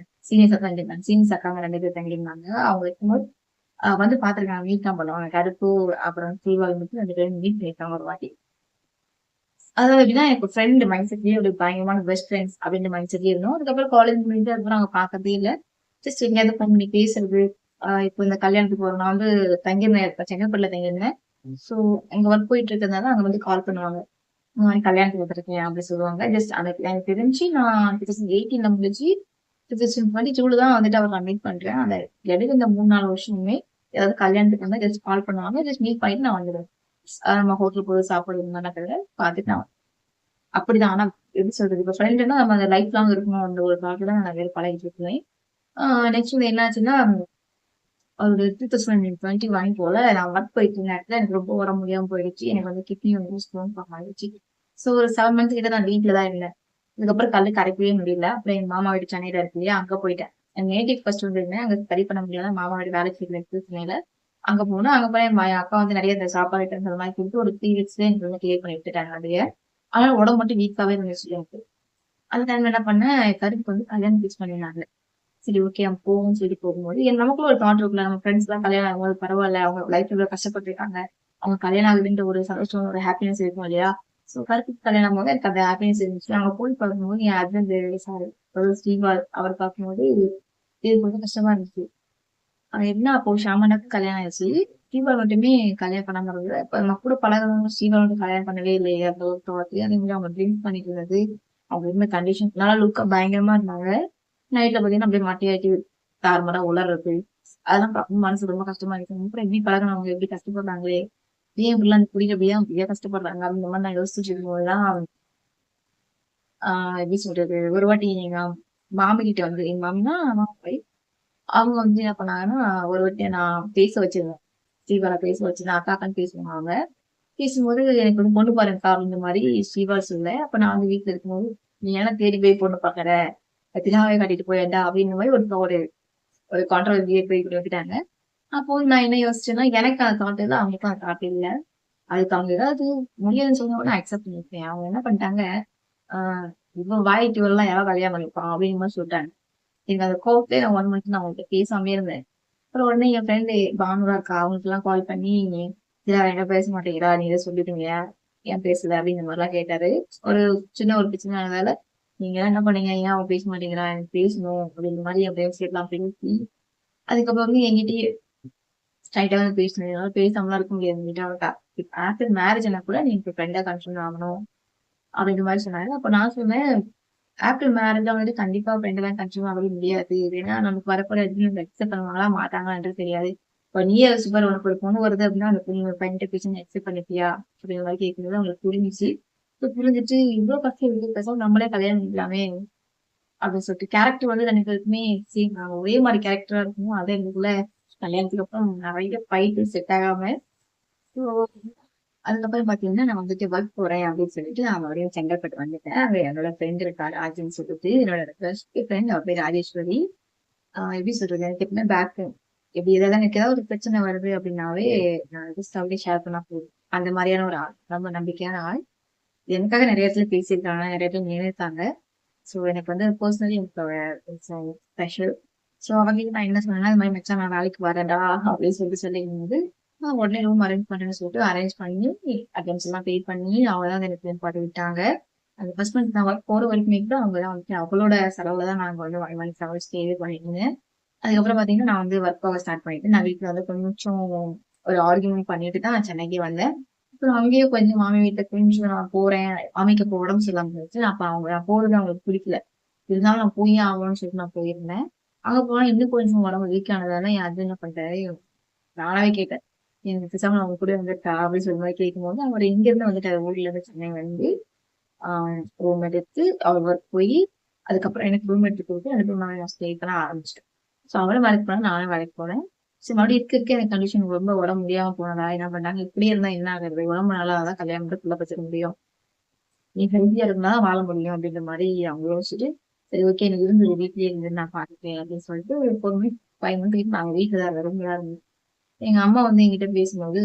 Speaker 1: சீனியர்ஸ் அக்கா தங்கியிருந்தாங்க. சீனியர்ஸ் அக்காங்க 2 பேர் தங்கியிருந்தாங்க. அவங்க இருக்கும்போது வந்து பார்த்துருக்காங்க. மீட் தான் பண்ணுவாங்க. கருப்பு அப்புறம் சீவா வந்துட்டு 2 பேரும் மீட் பண்ணியிருக்காங்க ஒரு வாட்டி. அதாவது எப்படின்னா எனக்கு ஃப்ரெண்ட் மைண்ட் செட்லயே ஒரு பயங்கரமான பெஸ்ட் ஃப்ரெண்ட்ஸ் அப்படின்ற மைண்ட் செட்லயே இருந்தோம். அதுக்கப்புறம் காலேஜ் முடிஞ்சு அதுக்கப்புறம் அவங்க பார்க்கறதே இல்ல. ஜஸ்ட் எங்கேயாவது ஃபோன் பண்ணி பேசுறது. இப்போ இந்த கல்யாணத்துக்கு போறோம். நான் வந்து தங்கியிருந்தேன். இப்ப செங்கல்பட்டுல தங்கியிருந்தேன். ஸோ அங்க ஒர்க் போயிட்டு இருக்கிறதுனால அங்க வந்து கால் பண்ணுவாங்க. இந்த மாரி கல்யாணத்துக்கு வந்திருக்கேன் அப்படி சொல்லுவாங்க. ஜஸ்ட் எனக்கு தெரிஞ்சு நான் 2018ல முடிஞ்சு 2022ல தான் வந்துட்டு அவர நான் மீட் பண்றேன். அந்த இடையில இந்த 3, 4 வருஷமுமே ஏதாவது கல்யாணத்துக்கு வந்தா ஜஸ்ட் கால் பண்ணுவாங்க. ஜஸ்ட் மீட் பண்ணிட்டு நான் வந்துருவேன். நம்ம ஹோட்டல் போய் சாப்பிடுறது இந்த மாரிலாம் கிடையாது. பார்த்துட்டு நான் அப்படிதான். ஆனா எப்படி சொல்றது? இப்ப ஃப்ரெண்டுன்னா நம்ம அந்த லைஃப் லாங் இருக்கணும் அந்த ஒரு தாட்ல தான் நான் நெறைய பழகிட்டு இருக்கேன். ஆ நெக்ஸ்ட் வந்து என்னாச்சுன்னா, ஒரு 2021 போல நான் ஒர்க் போயிட்டு இருந்த நேரத்துல எனக்கு ரொம்ப உடம்பு முடியாம போயிடுச்சு. எனக்கு வந்து கிட்னி வந்து ஸ்டோன் ஃபார்ம் ஆயிடுச்சு. ஸோ ஒரு 7 மந்த்ஸ் கிட்ட நான் வீட்ல தான் இருந்தேன். இதுக்கப்புறம் கல்லு கரைக்கவே முடியல. அப்புறம் எங்க மாமா வீடு சென்னையில இருக்கு இல்லையா? அங்க போயிட்டேன். என் நேட்டிவ் ஃபர்ஸ்ட் வந்திருந்தேன். அங்க சரி பண்ண முடியல. மாமா வீடு வேலை செய்ற இடத்துல சென்னையில. அங்க போனா, அங்க போய் என் அக்கா வந்து நெறைய இந்த சாப்பாடு ஐட்டம்ஸ் அந்த மாரி குடுத்து ஒரு 3 வீக்ஸ்லயே எனக்கு வந்து கிளியர் பண்ணி விட்டுட்டாங்க அதைய. ஆனா உடம்பு மட்டும் வீக்காவே இருந்துச்சு எனக்கு. அந்த டைம்ல என்ன பண்ணேன், கருப்புக்கு வந்து கல்யாணம் ஃபிக்ஸ் பண்ணியிருந்தாங்க. சரி ஓகே நம்ம போவோம்ன்னு சொல்லி போகும்போது, நமக்குள்ள ஒரு தாட் இருக்குல்ல. நம்ம ஃப்ரெண்ட்ஸ்லாம் கல்யாணம் ஆகும்போது பரவால்ல. அவங்க லைஃப்ல இவ்வளோ கஷ்டப்பட்டுருக்காங்க. அவங்க கல்யாணம் ஆகுதுன்ற ஒரு சந்தோஷம், ஒரு ஹாப்பினஸ் இருக்கும் இல்லையா? ஸோ கருப்புக்கு கல்யாணம் ஆகும்போது எனக்கு அந்த ஹாப்பினஸ் இருந்துச்சு. அங்க போய் பார்க்கும்போது என் ஹஸ்பண்ட் சாரி அதாவது ஸ்ரீபால் அவர் பார்க்கும்போது, இது கொஞ்சம் கஷ்டமா இருந்துச்சு. என்ன அப்போ ஷாமனாக்கு கல்யாணம் ஆயிடுச்சு. ஸ்ரீபால் மட்டுமே கல்யாணம் பண்ணாம இருந்தது. அப்ப நம்ம கூட பழகுனவங்க ஸ்ரீபால் மட்டும் கல்யாணம் பண்ணவே இல்லையே! அந்த ஒரு தாட். அதே மாரி அவங்க ட்ரிங்க் பண்ணிட்டு இருந்தது. அவங்க இருந்த கண்டிஷன் நல்லா லுக்கா பயங்கரமா இருந்தாங்க. நைட்ல பார்த்தீங்கன்னா, அப்படியே மட்டையாட்டி தாறுமாறா உளர்றது. அதெல்லாம் பார்க்கும்போது மனசு ரொம்ப கஷ்டமா இருக்கு. அப்புறம் எப்படி பழகுனவங்க இப்படி கஷ்டப்படுறாங்களே! ஏன் இப்படிலாம் இந்த குடியில ஏன் இப்படியா கஷ்டப்படுறாங்க? அப்படின்ற மாரி நான் யோசிச்சுட்டு இருக்கும்போது தான், ஆ எப்படி சொல்றது? ஒரு வாட்டி எங்க மாமி கிட்ட வந்து எங்க மாமின்னா மாமா ஒய்ஃப். அவங்க வந்து என்ன பண்ணாங்கன்னா, ஒரு வாட்டி நான் பேச வச்சிருந்தேன். ஸ்ரீபால பேச வச்சிருந்தேன். அக்கா அக்கான்னு பேசுவாங்க அவங்க. பேசும்போது எனக்கு வந்து பொண்ணு பாருங்கக்கா அப்படின்ற மாரி ஸ்ரீபால் சொல்ல. அப்ப நான் வந்து வீட்ல இருக்கும்போது, "நீ ஏன்னா தேடி போய் பொண்ணு பார்க்குற? தினாவே காட்டிட்டு போயேன்டா" அப்படின்ற மாரி ஒரு ஒரு கான்ட்ரோவர்சியே போய் விட்டுட்டாங்க. அப்போ நான் என்ன யோசிச்சேன்னா, எனக்கு அந்த தாட் இல்ல. அவங்களுக்கும் அந்த தாட் இல்ல. அதுக்கு அவங்க ஏதாவது முடியாதுன்னு சொன்னா கூட நான் அக்செப்ட் பண்ணிப்பேன். அவங்க என்ன பண்ணிட்டாங்க, ஆ இவன் வாய்க்கு இவளலாம் யாராவது கல்யாணம் பண்ணிப்பான் அப்படின்ற மாரி சொல்ட்டாங்க. எனக்கு அந்த கோவத்திலே நான் 1 மந்த் நான் அவங்கள்ட்ட பேசாமயே இருந்தேன். அப்புறம் உடனே என் ஃப்ரெண்டு பானுலாம் இருக்கா. அவங்களுக்கெல்லாம் கால் பண்ணி, "தியா என்கிட்ட பேச மாட்டேங்கிறா. நீ ஏதோ சொல்லிடுவியா? ஏன் பேசல?" அப்படிங்கிற மாரிலாம் கேட்டாரு. ஒரு சின்ன ஒரு பிரச்சனை ஆனதால, "நீங்கலாம் என்ன பண்ணீங்க? ஏன் அவ பேச மாட்டேங்கிறா? எனக்கு பேசணும்." அப்படின்ற மாரி என் ஃப்ரெண்ட்ஸ்கிட்டலாம் பேசி, அதுக்கப்புறம் வந்து என்கிட்டயே ஸ்ட்ரைட்டா வந்து பேசினேன். என்னால பேசாமலாம் இருக்க முடியாது என்கிட்ட அவட்ட. ஆஃப்டர் மேரேஜ்னா கூட நீ இப்ப ஃப்ரெண்டா கன்டின்யூ ஆகணும். அப்படின்ற மாரி சொன்னாரு. அப்ப நான் சொன்னேன், ஆஃப்டர் மேரேஜ் வந்துட்டு கண்டிப்பா ஃப்ரெண்ட் தான் கன்டின்யூ ஆகவே முடியாது. ஏன்னா நமக்கு வரப்போற ஹஸ்பண்ட் அக்செப்ட் பண்ணுவாங்களா, மாட்டாங்களான்றது தெரியாது. இப்போ நீயே சூப்பர் உனக்கு ஒரு பொண்ணு வருது அப்படின்னா அந்த பொண்ணு பையன்கிட்ட பேசி அக்செப்ட் பண்ணிப்பியா அப்படிங்கிற மாதிரி கேட்கும்போது அவங்களுக்கு புரிஞ்சிச்சு. ஸோ புரிஞ்சுட்டு இவ்வளோ கஷ்டம் இருக்கு பேசாம நம்மளே கல்யாணம் பண்ணிக்கலாமே அப்படின்னு சொல்லிட்டு கேரக்டர் வந்து ரெண்டு பேருக்குமே சேம் ஒரே மாதிரி கேரக்டரா இருக்கும். அதே எங்களுக்குள்ள கல்யாணத்துக்கு அப்புறம் நிறைய ஃபைட்டு செட் ஆகாம. ஸோ அதுக்கப்புறம் பாத்தீங்கன்னா நான் வந்துட்டு ஒர்க் போறேன் அப்படின்னு சொல்லிட்டு நான் மறுபடியும் செங்கல்பட்டு வந்துட்டேன். அங்க என்னோட ஃப்ரெண்ட் இருக்கா ராஜின்னு சொல்லிட்டு என்னோட பெஸ்ட் ஃப்ரெண்ட் அவ பேர் ராஜேஸ்வரி. எப்படி சொல்றது எனக்கு எப்பவுமே பேக் எப்படி ஏதாவது எனக்கு ஏதாவது ஒரு பிரச்சனை வருது அப்படின்னாவே நான் ஜஸ்ட் அப்படியே ஷேர் பண்ணா போதும். அந்த மாதிரியான ஒரு ஆள், ரொம்ப நம்பிக்கையான ஆள். எனக்காக நிறைய இடத்துல பேசியிருக்காங்க, நிறைய இடத்துல நினைத்தாங்க. ஸோ எனக்கு வந்து பர்சனலி எனக்கு ஸ்பெஷல். ஸோ அவங்க நான் என்ன சொன்னேன்னா இந்த மாதிரி மச்சான் நான் வேலைக்கு வரேன்டா அப்படின்னு சொல்லிட்டு சொல்லியிருந்தது. நான் உடனே ரூம் அரேஞ்ச் பண்ணுறேன்னு சொல்லிட்டு அரேஞ்ச் பண்ணி அட்டென்ஸ் எல்லாம் பே பண்ணி அவங்க தான் எனக்கு பாட்டு விட்டாங்க. அந்த ஃபர்ஸ்ட் மந்த் நான் ஒர்க் போற வரைக்குமே கூட அவங்க தான் வந்துட்டு அவளோட செலவுல தான் நாங்கள் வந்து 1 month செலவு ஸ்டேவே பண்ணியிருந்தேன். அதுக்கப்புறம் பாத்தீங்கன்னா நான் வந்து ஒர்க் போக ஸ்டார்ட் பண்ணிட்டு நான் வீட்டுல வந்து கொஞ்சம் ஒரு ஆர்கியூமெண்ட் பண்ணிட்டு தான் நான் சென்னைக்கு வந்தேன். அப்புறம் அங்கேயே கொஞ்சம் மாமி வீட்டுல கொஞ்சம் நான் போறேன். மாமிக்கு இப்போ உடம்பு சரியில்லாம இருந்துச்சு. அப்ப அவங்க நான் போறது அவங்களுக்கு பிடிக்கல. இருந்தாலும் நான் போயே ஆகணும்னு சொல்லிட்டு நான் போயிருந்தேன். அங்க போனா இன்னும் கொஞ்சம் உடம்பு வீக் ஆனதால என் ஹஸ்பண்ட் என்ன பண்ணிட்டாரு, நானாவே கேட்டேன். எனக்கு பேசாம அவங்க கூட வந்துட்டா அப்படின்னு சொல்லி மாதிரி கேட்கும்போது அவர் இங்க இருந்து வந்துட்டாரு. ஊர்ல இருந்து சென்னை வந்து ரூம் எடுத்து அவர் ஒர்க் போய் அதுக்கப்புறம் எனக்கு ரூம் எடுத்து கொடுத்து ரெண்டு பேரும் நான் ஸ்டே பண்ண ஆரம்பிச்சிட்டேன். ஸோ அவளும் வேலைக்கு போனா நானும் வேலைக்கு போனேன். சரி மறுபடியும் இருக்க எனக்கு கண்டிஷன் ரொம்ப உடம்பு முடியாம போனதா என்ன பண்ணாங்க, இப்படியே இருந்தா என்ன ஆகுறது, உடம்பு நல்லா தான் கல்யாணம் பண்ணி புள்ள பச்சிக்க முடியும், நீ ஹெல்த்தியா இருந்தா வாழ முடியும் அப்படின்ற மாதிரி அவங்க யோசிச்சுட்டு சரி ஓகே எனக்கு இருந்து வீட்லயே இருந்து நான் பாத்துட்டேன் அப்படின்னு சொல்லிட்டு பொறுமை 5 month நாங்க வீட்டுல தான் ரூம்ல தான் இருந்தோம். எங்க அம்மா வந்து என்கிட்ட பேசும்போது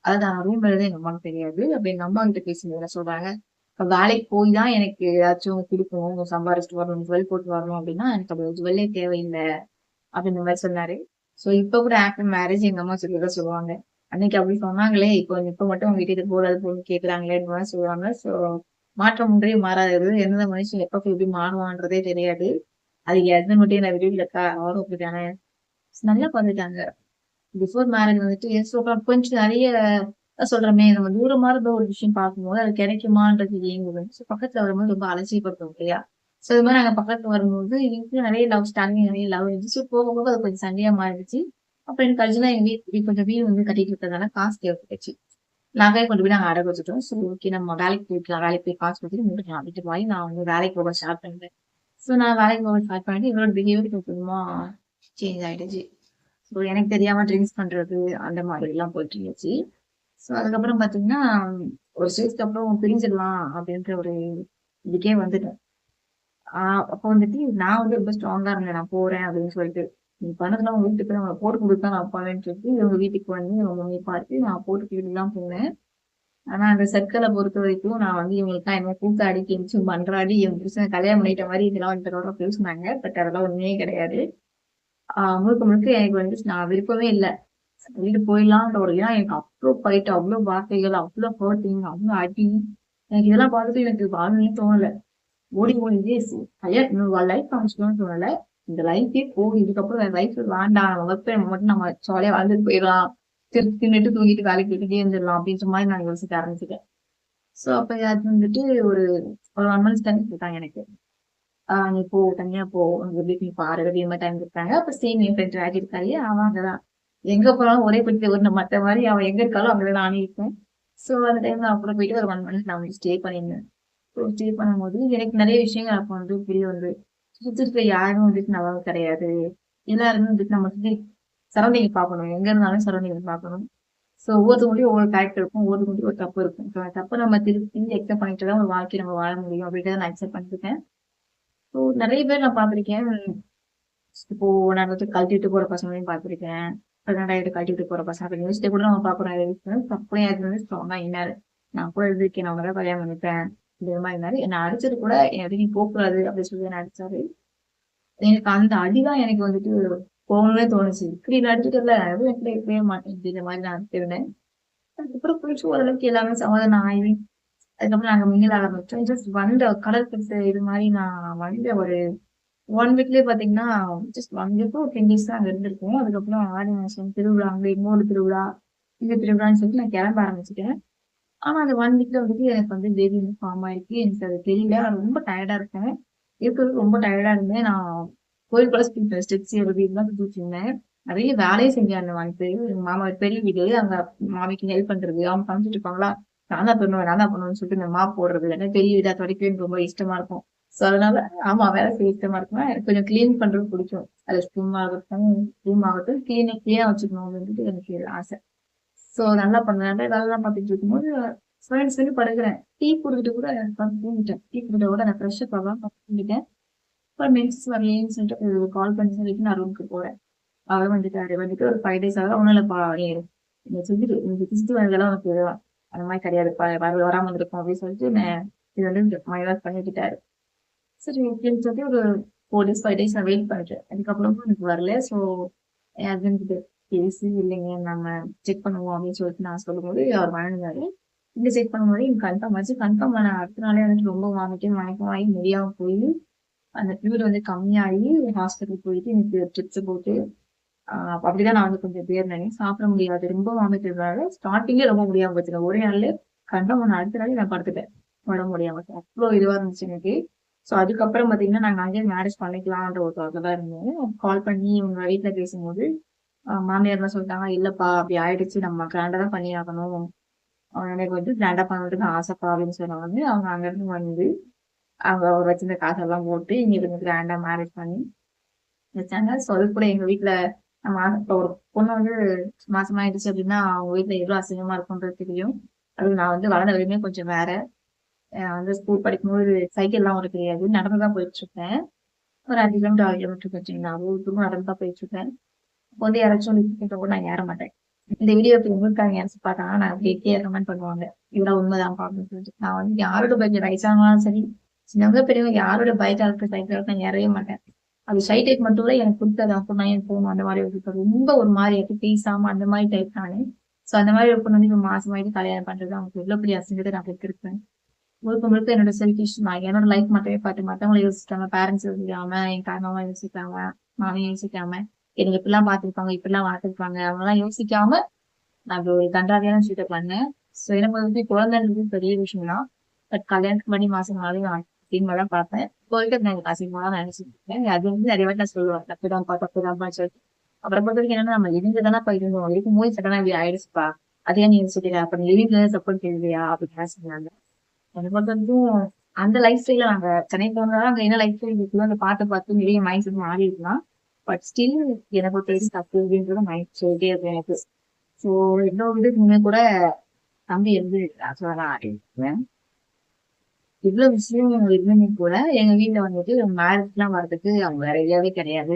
Speaker 1: அதாவது ரூம் எழுத எங்க அம்மாவுக்கு தெரியாது. அப்ப எங்க அம்மா கிட்ட பேசும்போது என்ன சொல்றாங்க, இப்ப வேலைக்கு போய் தான் எனக்கு ஏதாச்சும் கொடுக்கணும், சம்பாரிச்சுட்டு வரணும், ஜுவல் போட்டு வரணும் அப்படின்னா எனக்கு அப்படி ஜுவல்லே தேவையில்லை அப்படின்ற மாதிரி சொன்னாரு. சோ இப்ப கூட ஆஃப்டர் மேரேஜ் எங்க அம்மா சொல்லிதான் சொல்லுவாங்க, அன்னைக்கு அப்படி சொன்னாங்களே இப்ப மட்டும் உங்க வீட்டுக்கு போறது போது கேக்குறாங்களேன்னு மாதிரி சொல்லுவாங்க. சோ மாற்றம் ஒன்றே மாறாதது. எந்த மனுஷன் எப்ப எப்படி மாறுவான்றதே தெரியாது. அது எந்த மட்டும் நான் விரும்பி இருக்கா அவரும் அப்படித்தானே. நல்லா பார்த்துட்டாங்க. பிஃபோர் மேரேஜ் வந்துட்டு சொல்றோம் கொஞ்சம் நிறைய சொல்றோமே நம்ம தூரமா இருந்த ஒரு விஷயம் பார்க்கும்போது அது கிடைக்குமான்றது ஏங்குது. ஸோ பக்கத்துல வரும்போது ரொம்ப அலட்சியப்படுத்தும் இல்லையா. ஸோ இது மாதிரி நாங்க பக்கத்துல வரும்போது எனக்கு நிறைய லவ் ஸ்டார்டிங் நிறைய லவ் இருந்துச்சு. போக போக அது கொஞ்சம் சண்டையா மாறிடுச்சு. அப்புறம் எனக்கு கடைசியில எங்க கொஞ்சம் வீடு வந்து கட்டிட்டு இருக்கிறதுனால காசு தேவைப்பட்டுச்சு. நகையை கொண்டு போய் நாங்க அடகு வச்சுட்டோம். ஸோ ஓகே நம்ம வேலைக்கு போய்க்கலாம், வேலைக்கு போய் காசு கொடுத்துட்டு முடிக்கலாம் அப்படின்ற மாதிரி நான் வந்து வேலைக்கு போக ஸ்டார்ட் பண்ணிட்டேன். ஸோ நான் வேலைக்கு போக ஸ்டார்ட் பண்ணிட்டு இவரோட பிஹேவியர் கொஞ்சமா சேஞ்ச் ஆயிடுச்சு. ஸோ எனக்கு தெரியாம ட்ரிங்க்ஸ் பண்றது அந்த மாதிரி எல்லாம் போயிட்டு இருந்துச்சு. ஸோ அதுக்கப்புறம் பாத்தீங்கன்னா ஒரு ஸ்டேஜ்க்கு அப்புறம் பிரிஞ்சிடலாம் அப்படின்ற ஒரு இதுக்கே வந்துட்டேன். அப்போ வந்துட்டு நான் வந்து ரொம்ப ஸ்ட்ராங்கா இருந்தேன், நான் போறேன் அப்படின்னு சொல்லிட்டு. நீ பண்ணதுலாம் உங்க வீட்டுக்கு போய் அவங்க போட்டு கொடுத்தா நான் போவேன்னு சொல்லிட்டு இவங்க வீட்டுக்கு வந்து இவங்க மம்மி பார்த்து நான் போட்டு தான் போனேன். ஆனா அந்த சர்க்கிளை பொறுத்த வரைக்கும் நான் வந்து இவங்களுக்கு என்ன கூத்தாடி கெஞ்சி மன்றாடி இவங்க புருஷனை கல்யாணம் பண்ணிட்ட மாதிரி இதெல்லாம் வந்து பேசினாங்க. பட் அதெல்லாம் உண்மையே கிடையாது. முழுக்க முழுக்க எனக்கு வந்து நான் விருப்பமே இல்லை. வீட்டு போயிடலான்ற ஒரு ஏன்னா எனக்கு அவ்வளோ ஃபைட், அவ்வளோ வார்த்தைகள், அவ்வளோ ஹர்ட்டிங், அவ்வளோ அடி. எனக்கு இதெல்லாம் பார்த்துட்டு எனக்கு வாழணும்னு தோணல. ஓடி ஓடிதே கல்யாணம் இன்னொரு லைஃப் அமைச்சுக்கணும்னு தோணல. இந்த லைஃபே போகும், இதுக்கப்புறம் வேற லைஃப் வேண்டாம், நம்ம ஒர்க் நம்ம மட்டும் நம்ம ஜாலியா வாழ்ந்துட்டு போயிடலாம், தின்னுட்டு தூங்கிட்டு வேலைக்கு போயிட்டே இருந்துடலாம் அப்படின்ற மாதிரி நான் யோசிக்க ஆரம்பிச்சிட்டேன். ஸோ அப்ப அது வந்துட்டு ஒரு ஒரு 1 month டைம் கொடுத்தாங்க எனக்கு. நீ போ தனியா போ, உங்க வீட்டு நீ பாரு அப்படின்னு டைம் கொடுத்தாங்க. அப்ப சேம் என் ஃப்ரெண்ட் ராஜி இருக்காரு, அவன் அங்கதான் எங்க போனாலும் ஒரே பற்றி ஒரு மத்த மாதிரி அவன் எங்க இருக்காலும் அங்கதான் நானே இருப்பேன். ஸோ அந்த டைம் நான் கூட போயிட்டு ஒரு 1 month நான் வந்து ஸ்டே பண்ணியிருந்தேன். ஸோ ஸ்டே பண்ணும்போது எனக்கு நிறைய விஷயங்கள் அப்போ வந்து தெரிய வந்து சுத்தி இருக்க யாரும் வந்துட்டு நல்லா கிடையாது. எல்லாருமே வந்துட்டு நம்ம சுத்தி சரௌண்டிங் பார்க்கணும், எங்க இருந்தாலும் சரௌண்டிங் பார்க்கணும். ஸோ ஒவ்வொருத்தவங்களையும் ஒவ்வொரு கேரக்டர் இருக்கும், ஒவ்வொருத்தவங்களையும் ஒரு தப்பு இருக்கும். ஸோ அந்த தப்பை நம்ம திருப்பி அக்செப்ட் பண்ணிட்டு தான் ஒரு வாழ்க்கை நம்ம வாழ முடியும் அப்படின்றத நான் அக்செப்ட் பண்ணிருக்கேன். ஸோ நிறைய பேர் நான் பார்த்திருக்கேன். இப்போ நான் வந்து கழட்டிட்டு போற பசங்களையும் பார்த்திருக்கேன். ரெண்டாயிரத்து கழட்டிட்டு போற பசங்க அப்ப நியூஸ்ல கூட நம்ம பார்க்குறோம். அப்படியே அது வந்து ஸ்ட்ராங்கா இன்னாரு நான் கூட இருக்கேன், நான் உங்களை கல்யாணம் பண்ணிப்பேன் இந்த மாதிரி இருந்தாரு. என்னை அடிச்சது கூட என் நீ போகக்கூடாது அப்படின்னு சொல்லி என்ன அடிச்சாரு. எனக்கு அந்த அடிதான் எனக்கு வந்துட்டு போகணும்னே தோணுச்சு. இப்படி நடிச்சுட்டு எதுவும் எப்படி இருக்கவே மாட்டேன் இந்த மாதிரி நான் இருந்தேன். அதுக்கப்புறம் புடிச்சு ஓரளவுக்கு எல்லாமே சமாதானம் ஆகி அதுக்கப்புறம் நாங்க மிங்கில் ஆரம்பிச்சோம். ஜஸ்ட் வந்த கடல் பெருசு இது மாதிரி நான் வந்த ஒரு 1 வீக்லயே பாத்தீங்கன்னா ஜஸ்ட் 1 வீக் 10 days தான் அங்க இருந்திருக்கோம். அதுக்கப்புறம் ஆடி மாசம் திருவிழா, அங்க இன்னொரு திருவிழா, இந்த திருவிழான்னு சொல்லிட்டு நான் கிளம்ப ஆரம்பிச்சுட்டேன். ஆனா அந்த 1 வீக்ல வந்துட்டு எனக்கு வந்து பேபி வந்து ஃபார்ம் ஆயிருக்கு. எனக்கு அது தெரியல. நான் ரொம்ப டயர்டா இருக்கேன். இருக்கிறது ரொம்ப டயர்டா இருந்தேன். நான் கோயில் கூட ஸ்டெப்ஸ் ஏறி தான் சுத்திட்டு இருந்தேன். நிறைய வேலையும் செஞ்சாங்க வந்துட்டு. எங்க மாமா பெரிய வீடு, அங்க மாமிக்கு ஹெல்ப் பண்றது, அவங்க சமைச்சிட்டு இருப்பாங்களா, நான் தான் பண்ணுவேன், நான் தான் பண்ணுவேன்னு சொல்லிட்டு இந்த மாப் போடுறது, ஏன்னா பெரிய வீடா துடைக்கவே எனக்கு ரொம்ப இஷ்டமா இருக்கும். ஸோ அதனால ஆமா வேலை செய்ய இஷ்டமா இருக்குன்னா எனக்கு கொஞ்சம் கிளீன் பண்றது பிடிக்கும். அது ஸ்பூன் ஆகட்டும், ரூம் ஆகட்டும், கிளீனா வச்சுக்கணும் அப்படின்ட்டு எனக்கு ஆசை. ஸோ நல்லா பண்ணேன். வேலைலாம் பார்த்துட்டு இருக்கும்போது ஃப்ரெண்ட்ஸ் வந்து படுக்கிறேன். டீ குடிச்சிட்டு கூட தூங்கிட்டேன். டீ குடிச்சிட்ட கூட நான் ஃப்ரெஷ்ஷப் ஆகலாம் தூங்கிட்டேன். அப்புறம் மென்சஸ் வரலையேன்னு சொல்லிட்டு கால் பண்ணி சொல்லிட்டு நான் ரூமுக்கு போறேன். அவர் வந்துட்டாரு. வந்துட்டு ஒரு 5 டேஸ் ஆகுது. ஒண்ணும் இல்லப்பா நீ நீ செஞ்சுட்டு இன்னைக்கு திசிட்டு வந்ததெல்லாம் உனக்கு அந்த மாதிரி கிடையாதுப்பா. வராம இருந்திருக்கும் அப்படின்னு சொல்லிட்டு இது வந்து மைனஸ் பண்ணிக்கிட்டாரு. சரி ஓகேன்னு சொல்லி ஒரு 4 டேஸ் 5 டேஸ் நான் வெயிட் பண்ணிட்டேன். அதுக்கப்புறமும் எனக்கு வரல. ஸோ என் ஹஸ்பண்ட் கிட்ட பேசி இல்லைங்க நம்ம செக் பண்ணுவோம் அப்படின்னு சொல்லிட்டு நான் சொல்லும்போது அவர் வாழ்ந்தாரு. இங்க செக் பண்ணும்போது எனக்கு கன்ஃபார்ம் ஆச்சு. கன்ஃபார்ம் ஆன அடுத்த நாளே வந்துட்டு ரொம்ப வாமிட்டு மயக்கமாகி முடியாம போய் அந்த ஃப்ளூயிட் வந்து கம்மியாகி ஹாஸ்பிட்டல் போயிட்டு எனக்கு ட்ரிப்ஸ் போட்டு அப்படிதான் நான் வந்து கொஞ்சம் தேர்ந்தேன். சாப்பிட முடியாது. ரொம்ப வாமிட் இருந்தனால ஸ்டார்டிங்கே ரொம்ப முடியாம போச்சுங்க. ஒரே நாள்ல கன்ஃபார்ம் ஆன அடுத்த நாளே நான் படுத்துட்டேன். உடம்பு முடியாம போச்சு. அவ்வளோ இதுவா இருந்துச்சு எனக்கு. ஸோ அதுக்கப்புறம் பாத்தீங்கன்னா நாங்க அங்கேயே மேரேஜ் பண்ணிக்கலாம்ன்ற ஒரு தாட்ல தான் இருந்தோம். கால் பண்ணி உங்க வீட்டுல பேசும்போது மாமியார் என்ன சொல்லிட்டாங்க, இல்லப்பா அப்படி ஆயிடுச்சு நம்ம கிராண்டா தான் பண்ணி ஆகணும். எனக்கு வந்து கிராண்டா பண்ணுறதுக்கு ஆசைப்பா அப்படின்னு சொன்ன வந்து அவங்க அங்க இருந்து வந்து அவங்க அவர் வச்சிருந்த காசெல்லாம் போட்டு இங்க இருந்து கிராண்டா மேரேஜ் பண்ணி வச்சாங்க. ஸோ அது கூட எங்க வீட்டுல நம்ம இப்போ ஒரு பொண்ணு வந்து மாசமாயிடுச்சு அப்படின்னா அவங்க வீட்டுல எவ்வளவு அசிங்கமா இருக்கும்ன்றது தெரியும். அது நான் வந்து வளர்ந்த வரையுமே கொஞ்சம் வேற. வந்து ஸ்கூல் படிக்கும்போது சைக்கிள் எல்லாம் ஒரு தெரியாது, நடந்துதான் போயிட்டு இருப்பேன். ஒரு 5 கிலோமீட்டர் 6 கிலோமீட்டர் வச்சுங்களா, அவ்வளவு தூரம் நடந்துதான் போயிட்டு இருப்பேன். அப்போ வந்து யாராச்சும் லிஃப்ட் கூட நான் ஏற மாட்டேன். இந்த வீடியோ இப்போ உங்களுக்காக யாராச்சும் பார்த்தாங்கன்னா நான் அப்படியே கமெண்ட் பண்ணுவாங்க, இதெல்லாம் உண்மைதான் அப்படின்னு சொல்லிட்டு. நான் வந்து யாரோட பைக் வயசானாலும் சரி, சின்னவங்க பெரியவங்க யாரோட பைக் ஆகட்டும் சைக்கிள் ஆகட்டும் நான் ஏறவே மாட்டேன். அது ஷை டைப் மட்டும் கூட எனக்கு கொடுத்தது அப்போ நான் என் போகணும் அந்த மாதிரி ஒரு ரொம்ப ஒரு மாதிரி ஆயிட்டு பேசாம அந்த மாதிரி டைப் நானு. ஸோ அந்த மாதிரி ஒரு பொண்ணு வந்து இப்போ மாசமாயிட்டு கல்யாணம் பண்றது அவங்களுக்கு எவ்வளவு பெரிய அசிங்கத்தை நான் கொடுத்துருப்பேன். முழுக்க முழுக்க என்னோட செல்ஃபிஷ் நான் என்னோட லைஃப் மட்டுமே பார்த்து மத்தவங்களை யோசிக்காம, பேரண்ட்ஸ் யோசிக்காம, என் கணவன் யோசிக்காம, மாமியை யோசிக்காம, எனக்கு இப்படிலாம் பார்த்துருப்பாங்க இப்படிலாம் வளர்த்துருப்பாங்க அவங்கெல்லாம் யோசிக்காம நான் அப்படி ஒரு கன்றாவியான விஷயத்த பண்ணேன். ஸோ எனக்கு வந்து குழந்தைன்றது பெரிய விஷயம் தான். பட் கல்யாணத்துக்கு முன்னாடி மாசம் மாதிரி நான் சினிமா தான் பார்ப்பேன். இப்போ வரைக்கும் அது எனக்கு அசிங்கமா தான் நினைச்சிட்டு இருக்கேன். அது வந்து நிறைய வாட்டி நான் சொல்லுவேன், தப்புதான்ப்பா தப்புதான்ப்பா சொல்லிட்டு. அப்புறம் பொறுத்த வரைக்கும் என்னன்னா நம்ம இருந்து தானே போயிருந்தோம், இருக்கும் போது சட்டனா இப்படி ஆயிடுச்சுப்பா, அதையா நீ யோசிக்கிறா, அப்ப நீ லிவிங்ல சப்போர்ட் கேள்வியா அப்படின்னு சொன்னாங்க. எனக்கு பொறுத்த வரைக்கும் அந்த லைஃப் ஸ்டைல நாங்க சென்னை போனதால அங்க என்ன லைஃப் ஸ்டைல் இருக்குதோ அந்த பார்த்து நிறைய மைண்ட் செட் மாறி இருக்கலாம். பட் ஸ்டில் எனக்கு பொறுத்த வரைக்கும் தப்பு அப்படின்றத மைண்ட் சொல்லிட்டே இருக்கு எனக்கு. ஸோ இன்னொரு இதுக்குமே கூட தம்பி வந்து சொல்லலாம் அப்படின்னு இவ்வளவு விஷயம் இருந்துமே கூட எங்க வீட்டுல வந்துட்டு மேரேஜ் எல்லாம் வர்றதுக்கு அவங்க ரெடியாவே கிடையாது.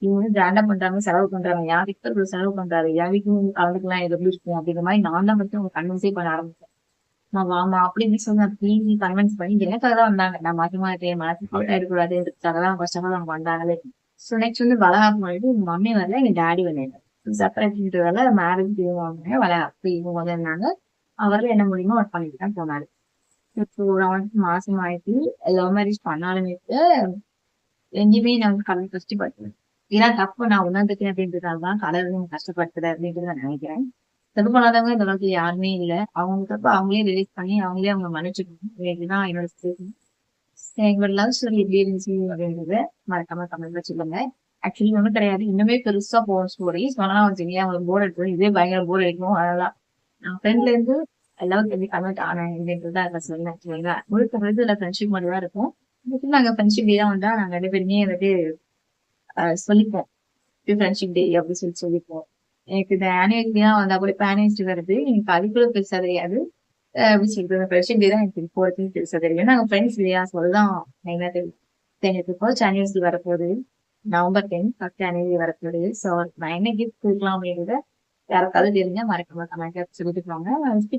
Speaker 1: இவங்க வந்து கிராண்டா பண்றாங்க, செலவு பண்றாங்க, என் வீட்டுல ஒரு செலவு பண்றாரு, என் வீட்டுக்கு வந்து கலந்துக்கலாம், இது எப்படி இருக்கும் அப்படிங்கிற மாதிரி நான் தான் வந்து அவங்க கன்வின்ஸே பண்ண ஆரம்பிச்சேன். வாமா அப்படின்னு சொல்லி நான் ப்ளீஸ் கன்வின்ஸ் பண்ணி எனக்காக தான் வந்தாங்க. நான் மாசமா இருக்கேன் மனசு அவுட் ஆயிடக்கூடாதுன்றதுக்காக தான் கஷ்டமா அவங்க வந்தாங்களே. ஸோ நெக்ஸ்ட் வந்து வளகாப்பு பண்ணிட்டு எங்க மம்மி வரல, எங்க டேடி வந்தாங்க. சர்ப்ரைஸ்ன்றதால மேரேஜ் வாங்கினேன் வளகாப்பு இவங்க வந்திருந்தாங்க. அவர்ல என்ன முடியுமோ அவர் பண்ணிட்டு தான் போனாரு. இப்போ நான் வந்து மாசம் ஆயிட்டு லவ் மேரேஜ் பண்ணாலுமே எங்கேயுமே நான் வந்து கடவுள் கஷ்டப்படுத்துவேன். ஏன்னா தப்பு நான் உணர்ந்துட்டேன் அப்படின்றதால தான் கடவுள் கஷ்டப்படுத்துறேன் அப்படின்றது நான் நினைக்கிறேன். தப்பு பண்ணாதவங்க இந்த உலகத்துல யாருமே இல்லை. அவங்க தப்பு அவங்களே ரிலீஸ் பண்ணி அவங்களே அவங்க மன்னிச்சுக்கணும். இதுதான் என்னோட ஸ்டேட்மெண்ட். எங்களோட லவ் ஸ்டோரி எப்படி இருந்துச்சு அப்படின்றத மறக்காம கமெண்ட்ல சொல்லுங்க. ஆக்சுவலி ஒன்றும் கிடையாது, இன்னுமே பெருசா போகும் ஸ்டோரி சொன்னா வச்சுக்கீங்க அவங்களுக்கு போர் அடிக்கும், இதே பயங்கர போர் அடிக்கும். அதெல்லாம் நான் ஃப்ரெண்ட்ல இருந்து எல்லாரும் எப்படி கன்வெர்ட் ஆனேன் அப்படின்றத அதை சொன்னேன். சரிங்களா, முழுக்க முழுக்க இதுல ஃப்ரெண்ட்ஷிப் மட்டும் தான் இருக்கும். நாங்க ஃப்ரெண்ட்ஷிப் டே தான் வந்தா நாங்க 2 பேருமே வந்துட்டு சொல்லிப்போம் ஃப்ரெண்ட்ஷிப் டே அப்படின்னு சொல்லிப்போம். எனக்கு இந்த ஆனிவர்சரி தான் வந்தா கூட இப்ப ஆனிவர்சரி வருது, எனக்கு அது கூட பெருசா தெரியாது. அப்படி சொல்லிட்டு ஃப்ரெண்ட்ஷிப் டே தான் எனக்கு இப்போ வரைக்கும் பெருசா தெரியும். நாங்க ஃப்ரெண்ட்ஸ் இல்லையா சொல்லலாம் என்ன தெரியும். எனக்கு ஃபர்ஸ்ட் ஆனிவர்சரி வரப்போகுது, நவம்பர் 10 ஃபர்ஸ்ட் ஆனிவர்சரி வரப்போகுது. ஸோ நான் என்ன கிஃப்ட் கொடுக்கலாம் அப்படின்றத யாருக்காவது தெரிஞ்சா மறக்காம கமெண்ட் சொல்லிட்டு போங்க.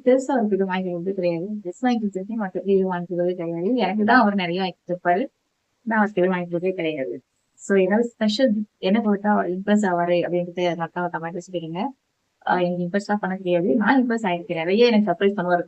Speaker 1: பெருசா அவருக்கு இது வாங்கி கொடுத்து கிடையாது, ட்ரெஸ் வாங்கி கொடுத்துருக்கேன், மற்ற இது வாங்கி கொடுத்தது கிடையாது. எனக்கு தான் அவர் நிறைய வாங்கி கொடுத்துருப்பாரு, நான் அவருக்கு எதுவும் வாங்கி கொடுத்ததே கிடையாது. ஸோ ஏதாவது ஸ்பெஷல் என்ன கொடுத்தா இம்ப்ரெஸ் ஆவாரு அப்படின்றது மறக்காம கமெண்ட் சொல்லிடுங்க. எனக்கு இம்ப்ரெஸ் தான் பண்ண தெரியாது, நான் இம்ப்ரெஸ் ஆயிருக்கேன், நிறைய எனக்கு சர்ப்ரைஸ் பண்ணுவாரு.